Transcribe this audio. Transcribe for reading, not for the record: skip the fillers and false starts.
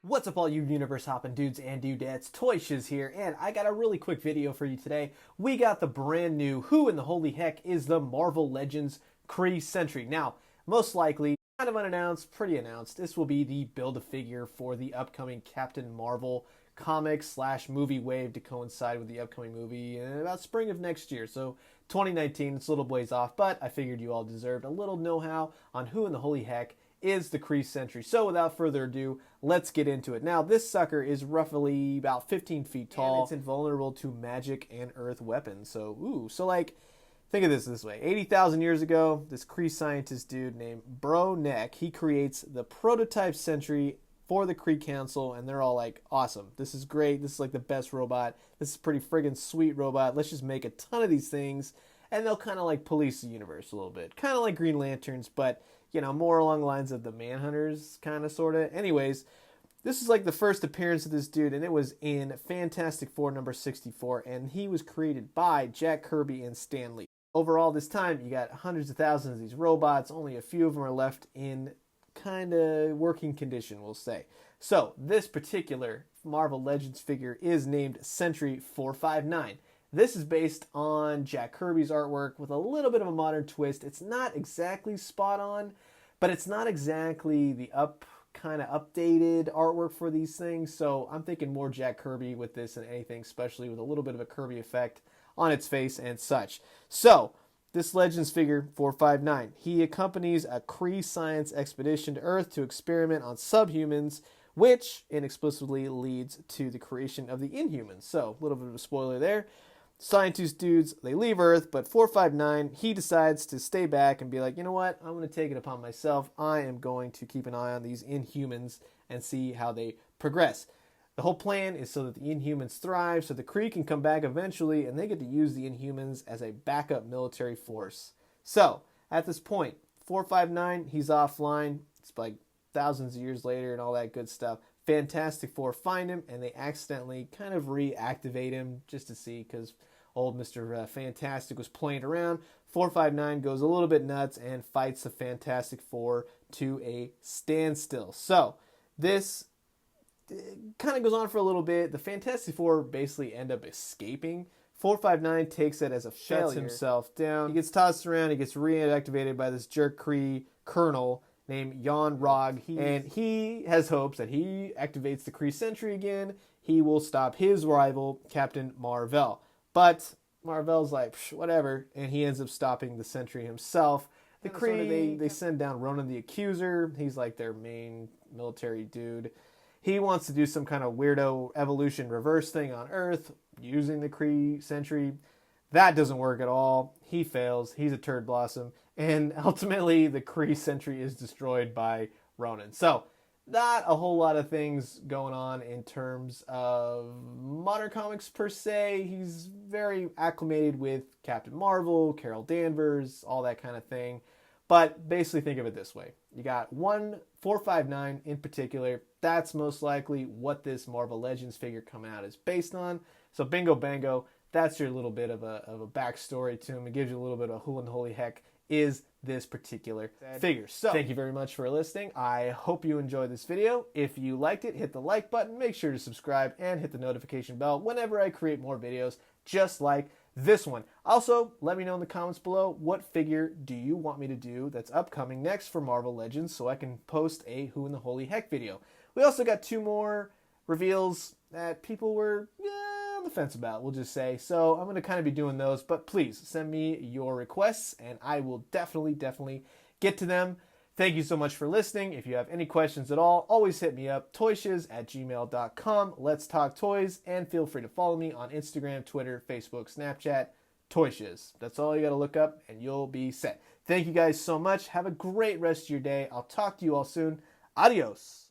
What's up all you universe hopping dudes and dudettes, Toy Shiz here, and I got a really quick video for you today. We got the brand new Who in the Holy Heck is the Marvel Legends Kree Sentry. Now, most likely, kind of unannounced, pretty announced, this will be the Build-A-Figure for the upcoming Captain Marvel comic slash movie wave to coincide with the upcoming movie in about spring of next year. So 2019, it's a little ways off, but I figured you all deserved a little know-how on who in the holy heck is the Kree Sentry. So without further ado, let's get into it. Now, this sucker is roughly about 15 feet tall. And it's invulnerable to magic and earth weapons. So, think of this way. 80,000 years ago, this Kree scientist dude named Bro Neck, he creates the prototype Sentry for the Kree Council, and they're all like, awesome, this is great, this is like the best robot, this is a pretty friggin' sweet robot, let's just make a ton of these things, and they'll kind of like police the universe a little bit. Kind of like Green Lanterns, but, you know, more along the lines of the Manhunters, kind of, sort of. Anyways, this is like the first appearance of this dude, and it was in Fantastic Four number 64, and he was created by Jack Kirby and Stan Lee. Overall, this time, you got hundreds of thousands of these robots, only a few of them are left in kind of working condition, we'll say. So, this particular Marvel Legends figure is named Sentry 459. This is based on Jack Kirby's artwork with a little bit of a modern twist. It's not exactly spot on, but it's not exactly the kind of updated artwork for these things. So I'm thinking more Jack Kirby with this than anything, especially with a little bit of a Kirby effect on its face and such. So this Legends figure 459, he accompanies a Kree science expedition to Earth to experiment on subhumans, which inexplicably leads to the creation of the Inhumans. So a little bit of a spoiler there. Scientist dudes, they leave Earth, but 459, he decides to stay back and be like, you know what, I'm going to take it upon myself. I am going to keep an eye on these Inhumans and see how they progress. The whole plan is so that the Inhumans thrive, so the Kree can come back eventually, and they get to use the Inhumans as a backup military force. So, at this point, 459, he's offline. It's like thousands of years later and all that good stuff. Fantastic Four find him, and they accidentally kind of reactivate him just to see, because old Mr. Fantastic was playing around. 459 goes a little bit nuts and fights the Fantastic Four to a standstill. So, this kind of goes on for a little bit. The Fantastic Four basically end up escaping. 459 takes it as a failure. Shuts himself down. He gets tossed around. He gets reactivated by this jerk Kree colonel named Jan Rog. And he has hopes that he activates the Kree Sentry again. He will stop his rival, Captain Mar-Vell. But Mar-Vell's like, whatever. And he ends up stopping the Sentry himself. The Kree, they send down Ronan the Accuser. He's like their main military dude. He wants to do some kind of weirdo evolution reverse thing on Earth using the Kree Sentry. That doesn't work at all. He fails. He's a turd blossom. And ultimately, the Kree Sentry is destroyed by Ronan. So, not a whole lot of things going on in terms of modern comics per se. He's very acclimated with Captain Marvel, Carol Danvers, all that kind of thing. But basically think of it this way. You got 459 in particular. That's most likely what this Marvel Legends figure coming out is based on. So bingo bango, that's your little bit of a backstory to him. It gives you a little bit of who in the holy heck is this particular figure. So thank you very much for listening. I hope you enjoyed this video. If you liked it, hit the like button, make sure to subscribe, and hit the notification bell whenever I create more videos just like this one. Also, let me know in the comments below, what figure do you want me to do that's upcoming next for Marvel Legends so I can post a Who in the Holy Heck video. We also got 2 more reveals that people were on the fence about, we'll just say. So I'm going to kind of be doing those, but please send me your requests and I will definitely get to them. Thank you so much for listening. If you have any questions at all, always hit me up, toyshiz@gmail.com. Let's talk toys, and feel free to follow me on Instagram, Twitter, Facebook, Snapchat, Toyshiz. That's all you got to look up, and you'll be set. Thank you guys so much. Have a great rest of your day. I'll talk to you all soon. Adios.